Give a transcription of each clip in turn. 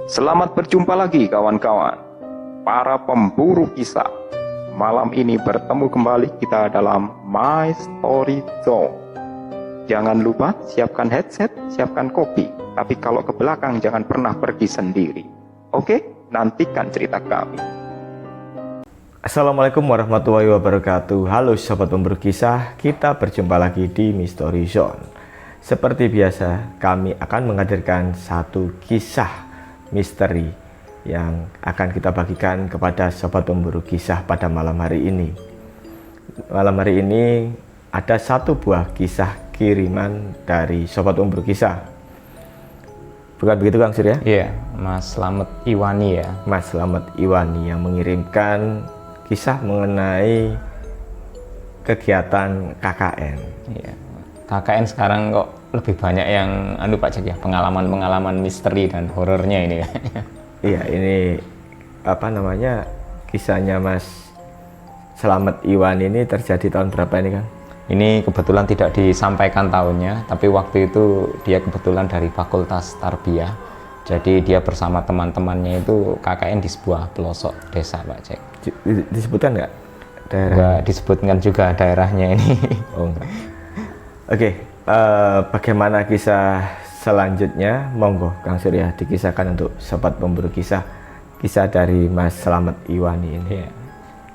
Selamat berjumpa lagi kawan-kawan, para pemburu kisah. Malam ini bertemu kembali kita dalam My Story Zone. Jangan lupa siapkan headset, siapkan kopi. Tapi kalau ke belakang jangan pernah pergi sendiri. Oke, nantikan cerita kami. Assalamualaikum warahmatullahi wabarakatuh. Halo sobat pemburu kisah, kita berjumpa lagi di Mystery Zone. Seperti biasa, kami akan menghadirkan satu kisah misteri yang akan kita bagikan kepada sobat pemburu kisah pada malam hari ini. Malam hari ini ada satu buah kisah kiriman dari sobat pemburu kisah. Bukan begitu Kang Surya? Iya, Mas Slamet Iwani ya. Mas Slamet Iwani yang mengirimkan kisah mengenai kegiatan KKN. Iya. KKN sekarang kok lebih banyak yang Pak Cek ya, pengalaman-pengalaman misteri dan horornya ini ya. Iya, ini apa namanya, kisahnya Mas Slamet Iwani ini terjadi tahun berapa ini Kang? Ini kebetulan tidak disampaikan tahunnya, tapi waktu itu dia kebetulan dari Fakultas Tarbiyah. Jadi dia bersama teman-temannya itu KKN di sebuah pelosok desa Pak Cek. Disebutkan nggak daerah? Nggak disebutkan juga daerahnya ini. Oh enggak. Oke, bagaimana kisah selanjutnya? Monggo Kang Surya dikisahkan untuk sobat pemburu kisah, kisah dari Mas Slamet Iwani ini. Iya.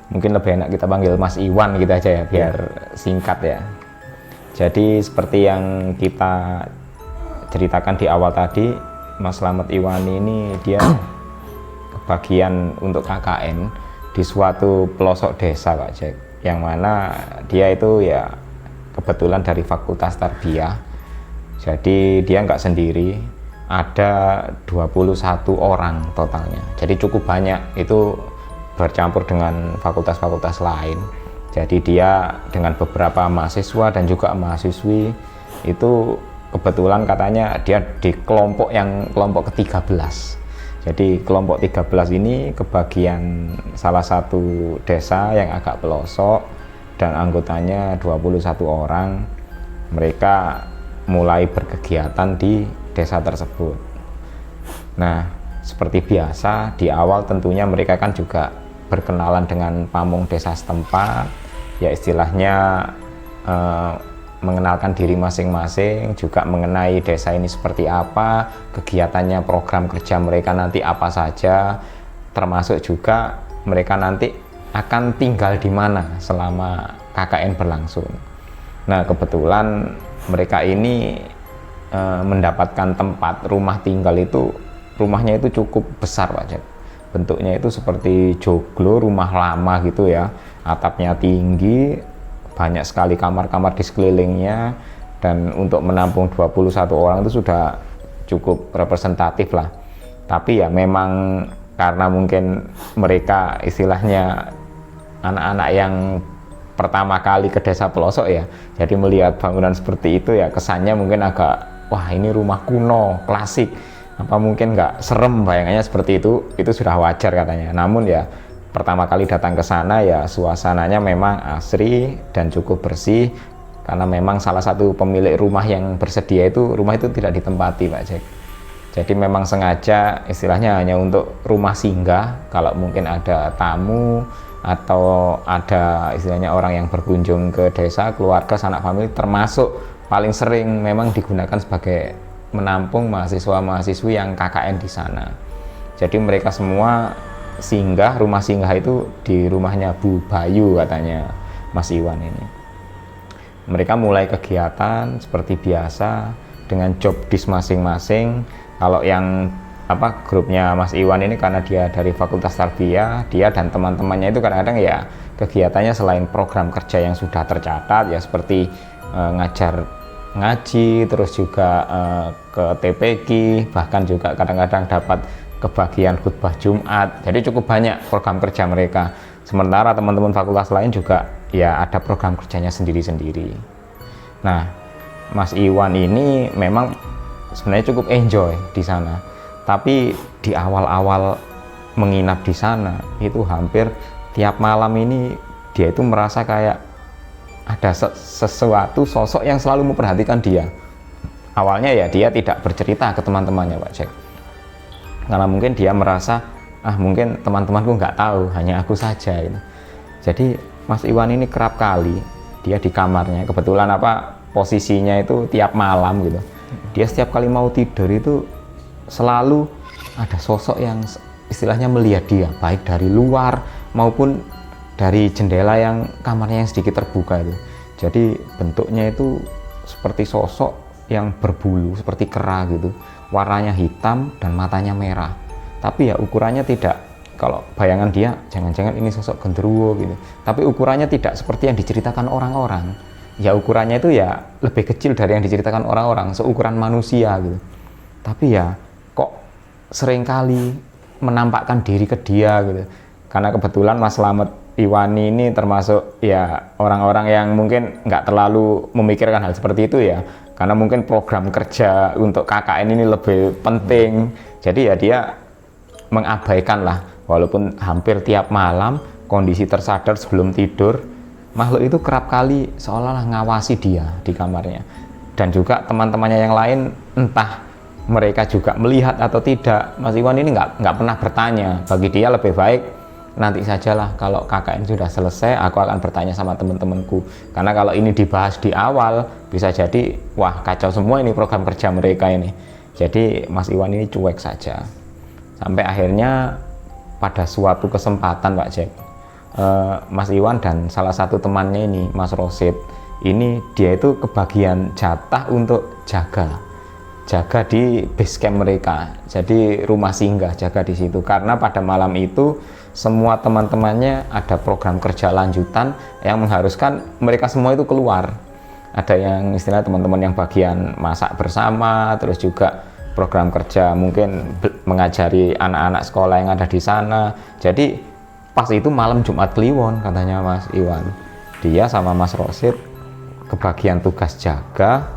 Mungkin lebih enak kita panggil Mas Iwan gitu aja ya, biar singkat ya. Jadi seperti yang kita ceritakan di awal tadi, Mas Slamet Iwani ini dia kebagian untuk KKN di suatu pelosok desa Pak Jack, yang mana dia itu ya kebetulan dari Fakultas Tarbiyah. Jadi dia nggak sendiri, ada 21 orang totalnya. Jadi cukup banyak, itu bercampur dengan fakultas-fakultas lain. Jadi dia dengan beberapa mahasiswa dan juga mahasiswi itu kebetulan katanya dia di kelompok ke-13. Jadi kelompok 13 ini kebagian salah satu desa yang agak pelosok dan anggotanya 21 orang. Mereka mulai berkegiatan di desa tersebut. Nah, seperti biasa di awal tentunya mereka kan juga berkenalan dengan pamong desa setempat, ya istilahnya mengenalkan diri masing-masing, juga mengenai desa ini seperti apa, kegiatannya, program kerja mereka nanti apa saja, termasuk juga mereka nanti akan tinggal di mana selama KKN berlangsung. Nah, kebetulan mereka ini mendapatkan tempat rumah tinggal itu, rumahnya itu cukup besar Pak Jack. Bentuknya itu seperti joglo, rumah lama gitu ya, atapnya tinggi, banyak sekali kamar-kamar di sekelilingnya, dan untuk menampung 21 orang itu sudah cukup representatif lah. Tapi ya memang karena mungkin mereka istilahnya anak-anak yang pertama kali ke desa pelosok ya, jadi melihat bangunan seperti itu ya kesannya mungkin agak, wah ini rumah kuno, klasik, apa mungkin nggak serem, bayangannya seperti itu sudah wajar katanya. Namun ya pertama kali datang ke sana ya suasananya memang asri dan cukup bersih, karena memang salah satu pemilik rumah yang bersedia itu, rumah itu tidak ditempati Pak Jack. Jadi memang sengaja istilahnya hanya untuk rumah singgah, kalau mungkin ada tamu atau ada istilahnya orang yang berkunjung ke desa, keluarga, sanak famili, termasuk paling sering memang digunakan sebagai menampung mahasiswa-mahasiswi yang KKN di sana. Jadi mereka semua singgah, rumah singgah itu di rumahnya Bu Bayu katanya Mas Iwan ini. Mereka mulai kegiatan seperti biasa dengan job disk masing-masing. Kalau yang grupnya Mas Iwan ini karena dia dari Fakultas Tarbiyah, dia dan teman-temannya itu kadang-kadang ya kegiatannya selain program kerja yang sudah tercatat ya seperti ngaji, terus juga ke TPQ, bahkan juga kadang-kadang dapat kebagian khutbah Jumat. Jadi cukup banyak program kerja mereka. Sementara teman-teman fakultas lain juga ya ada program kerjanya sendiri-sendiri. Nah, Mas Iwan ini memang sebenarnya cukup enjoy di sana. Tapi di awal-awal menginap di sana itu hampir tiap malam ini dia itu merasa kayak ada sesuatu sosok yang selalu memperhatikan dia. Awalnya ya dia tidak bercerita ke teman-temannya Pak Jack. karena mungkin dia merasa mungkin teman-temanku nggak tahu, hanya aku saja gitu. Jadi Mas Iwan ini kerap kali dia di kamarnya, kebetulan posisinya itu tiap malam gitu, dia setiap kali mau tidur itu selalu ada sosok yang istilahnya melihat dia, baik dari luar maupun dari jendela yang kamarnya yang sedikit terbuka itu. Jadi bentuknya itu seperti sosok yang berbulu seperti kera gitu, warnanya hitam dan matanya merah. Tapi ya ukurannya tidak, kalau bayangan dia jangan-jangan ini sosok genderuwo gitu, tapi ukurannya tidak seperti yang diceritakan orang-orang. Ya ukurannya itu ya lebih kecil dari yang diceritakan orang-orang, seukuran manusia gitu. Tapi ya kok seringkali menampakkan diri ke dia gitu. Karena kebetulan Mas Slamet Iwani ini termasuk ya orang-orang yang mungkin nggak terlalu memikirkan hal seperti itu ya, karena mungkin program kerja untuk KKN ini lebih penting. Jadi ya dia mengabaikan lah, walaupun hampir tiap malam kondisi tersadar sebelum tidur, makhluk itu kerap kali seolah-olah ngawasi dia di kamarnya. Dan juga teman-temannya yang lain, entah mereka juga melihat atau tidak, Mas Iwan ini nggak pernah bertanya. Bagi dia lebih baik nanti sajalah, kalau KKN sudah selesai aku akan bertanya sama teman-temanku, karena kalau ini dibahas di awal bisa jadi wah kacau semua ini program kerja mereka ini. Jadi Mas Iwan ini cuek saja. Sampai akhirnya pada suatu kesempatan Pak Jack, Mas Iwan dan salah satu temannya ini Mas Rosid ini, dia itu kebagian jatah untuk jaga di base camp mereka, jadi rumah singgah, jaga di situ. Karena pada malam itu semua teman-temannya ada program kerja lanjutan yang mengharuskan mereka semua itu keluar. Ada yang istilah teman-teman yang bagian masak bersama, terus juga program kerja mungkin mengajari anak-anak sekolah yang ada di sana. Jadi pas itu malam Jumat Kliwon katanya Mas Iwan, dia sama Mas Rosid kebagian tugas jaga.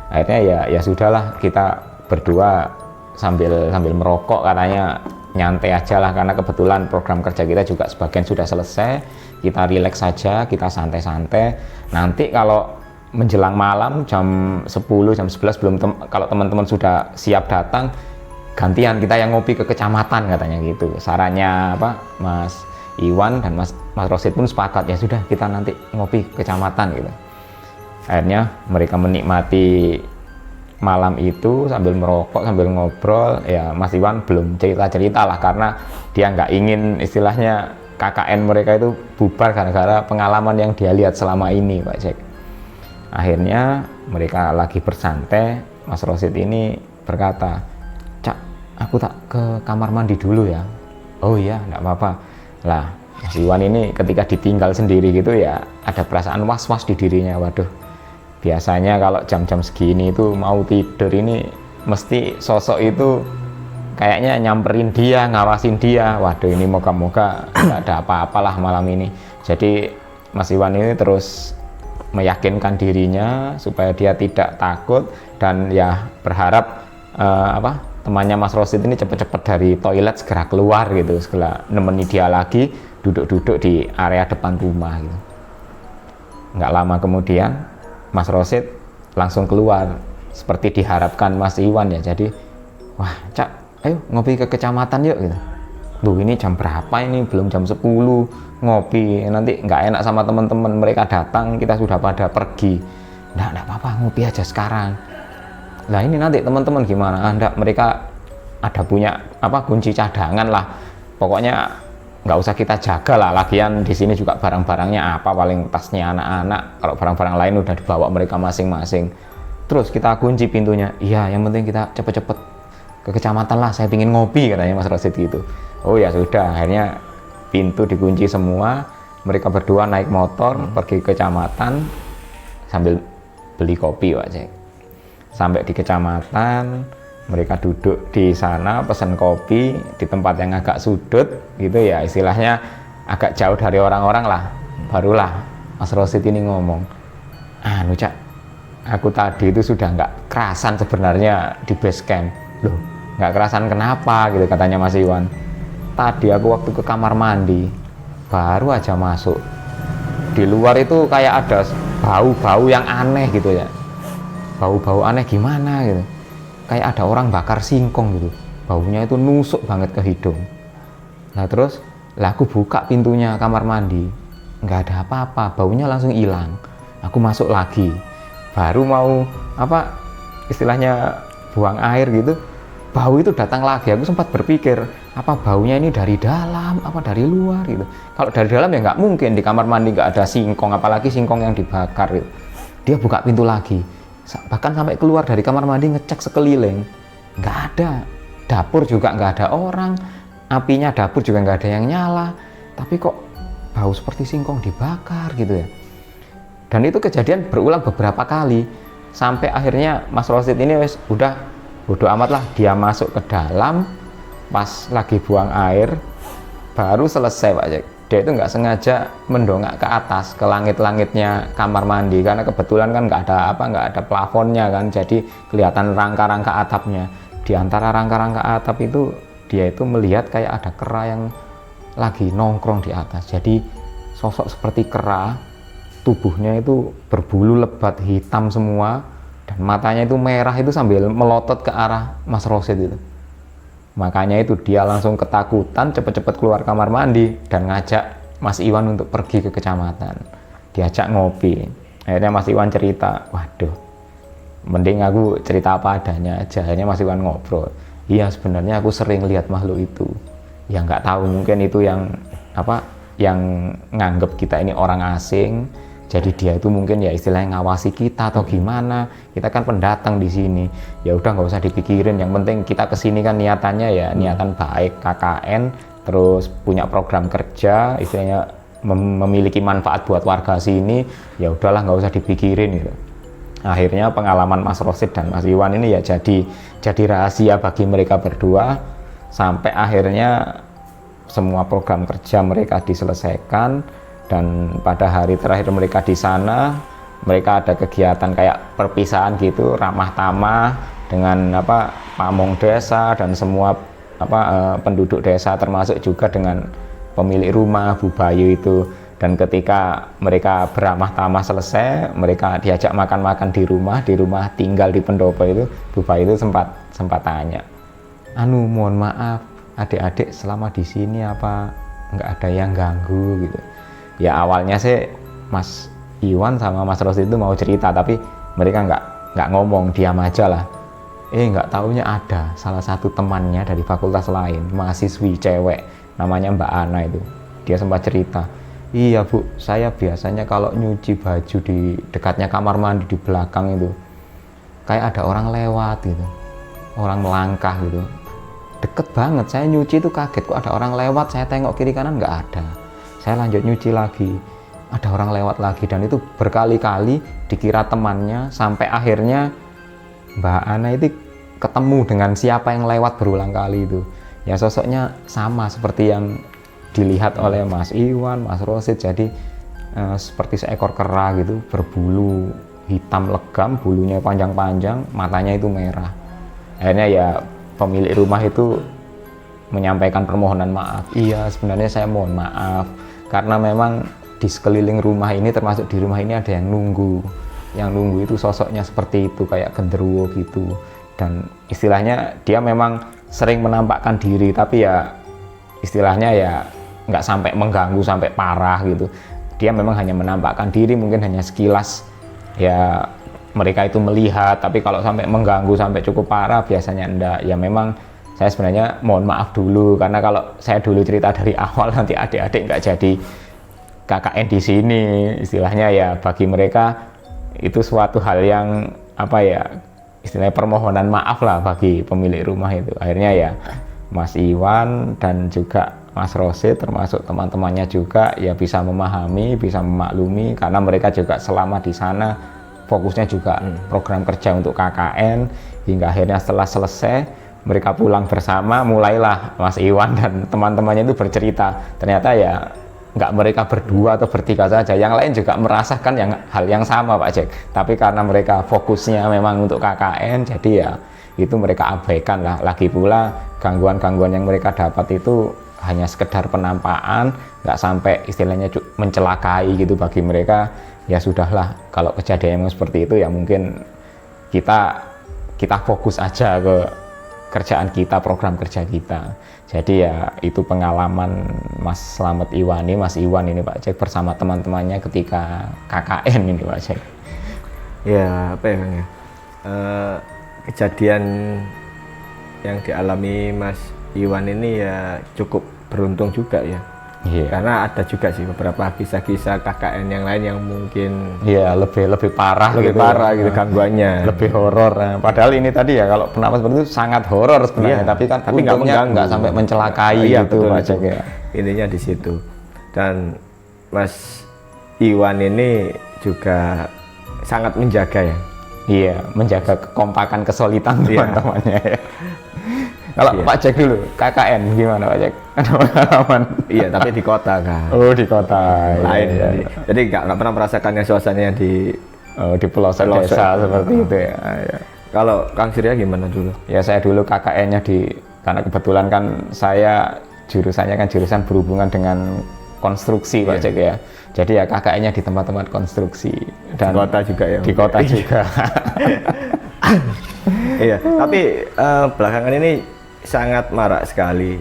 Akhirnya ya sudahlah, kita berdua sambil merokok katanya nyantai aja lah, karena kebetulan program kerja kita juga sebagian sudah selesai, kita rileks saja, kita santai-santai. Nanti kalau menjelang malam jam 10, jam 11 kalau teman-teman sudah siap datang, gantian kita yang ngopi ke kecamatan katanya gitu. Sarannya Mas Iwan dan Mas Rosid pun sepakat, ya sudah kita nanti ngopi ke kecamatan gitu. Akhirnya mereka menikmati malam itu sambil merokok, sambil ngobrol. Ya Mas Iwan belum cerita-cerita lah, karena dia nggak ingin istilahnya KKN mereka itu bubar gara-gara pengalaman yang dia lihat selama ini Pak Jack. Akhirnya mereka lagi bersantai, Mas Rosid ini berkata, "Cak, aku tak ke kamar mandi dulu ya." "Oh iya, nggak apa-apa." Lah Mas Iwan ini ketika ditinggal sendiri gitu ya ada perasaan was-was di dirinya. Waduh, biasanya kalau jam-jam segini itu mau tidur ini mesti sosok itu kayaknya nyamperin dia, ngawasin dia. Waduh, ini moga-moga nggak ada apa-apalah malam ini. Jadi Mas Iwan ini terus meyakinkan dirinya supaya dia tidak takut, dan ya berharap temannya Mas Rosid ini cepat-cepat dari toilet segera keluar gitu, segera nemeni dia lagi duduk-duduk di area depan rumah gitu. Nggak lama kemudian Mas Rosid langsung keluar seperti diharapkan Mas Iwan ya. Jadi, "Wah, Cak, ayo ngopi ke kecamatan yuk," gitu. "Loh, ini jam berapa ini? Belum jam 10, ngopi nanti nggak enak sama teman-teman, mereka datang kita sudah pada pergi." Nggak apa-apa, ngopi aja sekarang." "Lah ini nanti teman-teman gimana?" "Nggak, mereka ada punya kunci cadangan lah, pokoknya nggak usah kita jaga lah, lagian di sini juga barang-barangnya paling tasnya anak-anak, kalau barang-barang lain udah dibawa mereka masing-masing, terus kita kunci pintunya." "Iya, yang penting kita cepet-cepet ke kecamatan lah, saya pingin ngopi," katanya Mas Rosid gitu. Oh ya sudah, akhirnya pintu dikunci semua, mereka berdua naik motor pergi ke kecamatan sambil beli kopi Pak Cek. Sampai di kecamatan, mereka duduk di sana pesan kopi di tempat yang agak sudut gitu ya, istilahnya agak jauh dari orang-orang lah. Barulah Mas Rosid ini ngomong, Cak, aku tadi itu sudah nggak kerasan sebenarnya di base camp." "Loh, nggak kerasan kenapa?" gitu katanya Mas Iwan. "Tadi aku waktu ke kamar mandi baru aja masuk, di luar itu kayak ada bau-bau yang aneh gitu ya." "Bau-bau aneh gimana gitu?" "Kayak ada orang bakar singkong gitu." baunya itu nusuk banget ke hidung. Nah terus aku buka pintunya kamar mandi, nggak ada apa-apa, baunya langsung hilang. Aku masuk lagi, baru mau istilahnya buang air gitu, bau itu datang lagi. Aku sempat berpikir, apa baunya ini dari dalam apa dari luar gitu. Kalau dari dalam ya nggak mungkin, di kamar mandi nggak ada singkong, apalagi singkong yang dibakar gitu. Dia buka pintu lagi, bahkan sampai keluar dari kamar mandi ngecek sekeliling, nggak ada. Dapur juga nggak ada orang, apinya dapur juga nggak ada yang nyala, tapi kok bau seperti singkong dibakar gitu ya. Dan itu kejadian berulang beberapa kali, sampai akhirnya Mas Rosid ini udah bodo amat lah, dia masuk ke dalam pas lagi buang air, baru selesai Pak Jack. Dia itu nggak sengaja mendongak ke atas, ke langit-langitnya kamar mandi, karena kebetulan kan nggak ada plafonnya kan, jadi kelihatan rangka-rangka atapnya. Di antara rangka-rangka atap itu dia itu melihat kayak ada kera yang lagi nongkrong di atas. Jadi sosok seperti kera, tubuhnya itu berbulu lebat hitam semua, dan matanya itu merah itu sambil melotot ke arah Mas Rosid itu. Makanya itu dia langsung ketakutan, cepet-cepet keluar kamar mandi dan ngajak Mas Iwan untuk pergi ke kecamatan, diajak ngopi. Akhirnya Mas Iwan cerita, waduh, mending aku cerita apa adanya aja. Akhirnya Mas Iwan ngobrol, iya sebenarnya aku sering lihat makhluk itu. Ya nggak tahu, mungkin itu yang nganggep kita ini orang asing, jadi dia itu mungkin ya istilahnya ngawasi kita atau gimana. Kita kan pendatang di sini, ya udah nggak usah dipikirin, yang penting kita kesini kan niatannya ya niatan baik, KKN, terus punya program kerja, istilahnya memiliki manfaat buat warga sini, ya udahlah nggak usah dipikirin gitu. Akhirnya pengalaman Mas Rosid dan Mas Iwan ini ya jadi rahasia bagi mereka berdua, sampai akhirnya semua program kerja mereka diselesaikan. Dan pada hari terakhir mereka di sana, mereka ada kegiatan kayak perpisahan gitu, ramah tamah dengan pamong desa dan semua penduduk desa, termasuk juga dengan pemilik rumah Bu Bayu itu. Dan ketika mereka beramah tamah selesai, mereka diajak makan-makan di rumah tinggal di pendopo itu. Bu Bayu itu sempat tanya, mohon maaf adik-adik selama di sini apa nggak ada yang ganggu gitu. Ya awalnya sih Mas Iwan sama Mas Rosid itu mau cerita, tapi mereka nggak ngomong, diam aja lah. Nggak taunya ada salah satu temannya dari fakultas lain, mahasiswi cewek, namanya Mbak Ana itu. Dia sempat cerita, iya Bu, saya biasanya kalau nyuci baju di dekatnya kamar mandi di belakang itu, kayak ada orang lewat gitu, orang melangkah gitu. Deket banget, saya nyuci itu kaget, kok ada orang lewat, saya tengok kiri kanan nggak ada. Saya lanjut nyuci lagi, ada orang lewat lagi, dan itu berkali-kali dikira temannya, sampai akhirnya Mbak Ana itu ketemu dengan siapa yang lewat berulang kali itu. Ya sosoknya sama seperti yang dilihat oleh Mas Iwan, Mas Rosid, jadi seperti seekor kera gitu, berbulu hitam legam, bulunya panjang-panjang, matanya itu merah. Akhirnya ya pemilik rumah itu menyampaikan permohonan maaf. Iya sebenarnya saya mohon maaf, karena memang di sekeliling rumah ini, termasuk di rumah ini ada yang nunggu. Yang nunggu itu sosoknya seperti itu, kayak genderuwo gitu. Dan istilahnya dia memang sering menampakkan diri, tapi ya istilahnya ya nggak sampai mengganggu sampai parah gitu. Dia memang hanya menampakkan diri, mungkin hanya sekilas ya mereka itu melihat, tapi kalau sampai mengganggu sampai cukup parah biasanya enggak. Ya memang saya sebenarnya mohon maaf dulu, karena kalau saya dulu cerita dari awal nanti adik-adik nggak jadi KKN di sini. Istilahnya ya bagi mereka itu suatu hal yang istilahnya permohonan maaf lah bagi pemilik rumah itu. Akhirnya ya Mas Iwan dan juga Mas Rosid termasuk teman-temannya juga ya bisa memahami, bisa memaklumi, karena mereka juga selama di sana fokusnya juga program kerja untuk KKN, hingga akhirnya setelah selesai mereka pulang bersama, mulailah Mas Iwan dan teman-temannya itu bercerita. Ternyata ya nggak mereka berdua atau bertiga saja, yang lain juga merasakan hal yang sama Pak Jack. Tapi karena mereka fokusnya memang untuk KKN, jadi ya itu mereka abaikan lah. Lagi pula gangguan-gangguan yang mereka dapat itu hanya sekedar penampakan, nggak sampai istilahnya mencelakai gitu. Bagi mereka ya sudahlah, kalau kejadian yang seperti itu ya mungkin kita fokus aja ke kerjaan kita, program kerja kita. Jadi ya itu pengalaman Mas Slamet Iwani, Mas Iwan ini Pak Jack bersama teman-temannya ketika KKN ini Pak Jack. Ya apa ya Kang ya, kejadian yang dialami Mas Iwan ini ya cukup beruntung juga ya. Iya. Karena ada juga sih beberapa kisah-kisah KKN yang lain yang mungkin Iya, lebih parah lebih gitu. parah gitu gangguannya. Lebih horor. Nah, padahal ini tadi ya kalau penapas seperti itu sangat horor sebenarnya, Iya, tapi kan tapi nggak untungnya mengganggu. nggak sampai mencelakai Iya, gitu betul, Pak betul. Jack ya. Intinya di situ. Dan Mas Iwan ini juga sangat menjaga ya. Iya, menjaga kekompakan, kesolidan Iya. teman-temannya ya. Kalau Iya. Pak Jack dulu, KKN gimana Pak Jack? Ada pengalaman? Iya, tapi di kota kan. Oh, di kota. Lain. Iya, iya. Jadi nggak pernah merasakan yang suasananya di. Oh, di pelosok Pelosok. desa seperti itu ya. Iya. Kalau Kang Surya gimana dulu? Ya saya dulu KKN-nya karena kebetulan kan saya jurusannya kan jurusan berhubungan dengan konstruksi Pak Jack ya. Jadi ya KKN-nya di tempat-tempat konstruksi dan Di kota juga ya. Di kota juga. Iya, tapi belakangan ini sangat marak sekali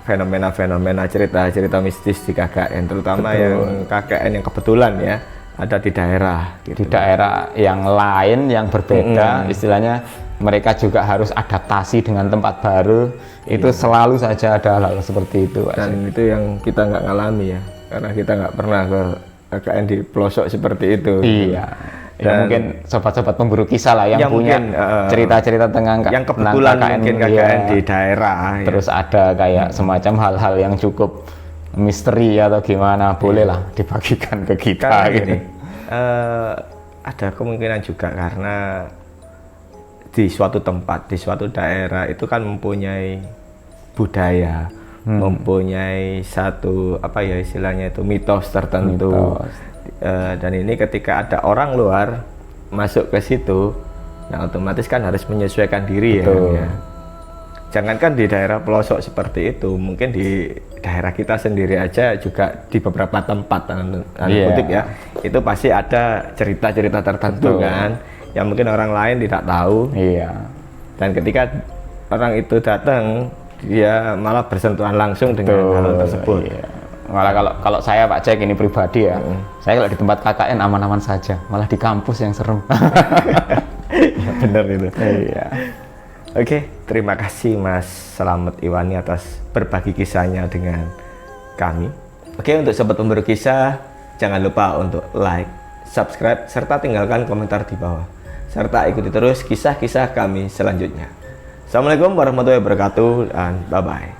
fenomena-fenomena cerita-cerita mistis di KKN, terutama Betul. yang KKN yang kebetulan ya ada di daerah. Di Gitu. daerah yang lain yang berbeda, istilahnya mereka juga harus adaptasi dengan tempat baru. Itu selalu saja ada hal seperti itu Pak Jack. Dan itu yang kita nggak ngalami ya, karena kita nggak pernah ke KKN di pelosok seperti itu. Iya. Ya, Dan- mungkin sobat-sobat pemburu kisah lah yang punya mungkin, cerita-cerita tentang yang kebetulan mungkin KKN iya. di daerah. ya. Terus ada kayak semacam hal-hal yang cukup misteri atau gimana, bolehlah dibagikan ke kita Karena gitu. gini, ada kemungkinan juga karena di suatu tempat, di suatu daerah itu kan mempunyai budaya, mempunyai satu apa ya istilahnya itu mitos tertentu. Mitos. Dan ini ketika ada orang luar masuk ke situ, nah otomatis kan harus menyesuaikan diri Betul. ya. Jangankan di daerah pelosok seperti itu, mungkin di daerah kita sendiri aja juga di beberapa tempat, tanda Iya. kutip ya, itu pasti ada cerita-cerita tertentu Betul. kan, yang mungkin orang lain tidak tahu. Iya. Dan ketika orang itu datang, dia malah bersentuhan langsung dengan hal tersebut. Iya. Malah kalau saya Pak Jack ini pribadi ya, saya kalau di tempat KKN aman-aman saja, malah di kampus yang serem. Ya, benar itu. Iya. Oke, terima kasih Mas Slamet Iwani atas berbagi kisahnya dengan kami. Oke, untuk sobat pemburu kisah, jangan lupa untuk like, subscribe, serta tinggalkan komentar di bawah. Serta ikuti terus kisah-kisah kami selanjutnya. Assalamualaikum warahmatullahi wabarakatuh, dan bye-bye.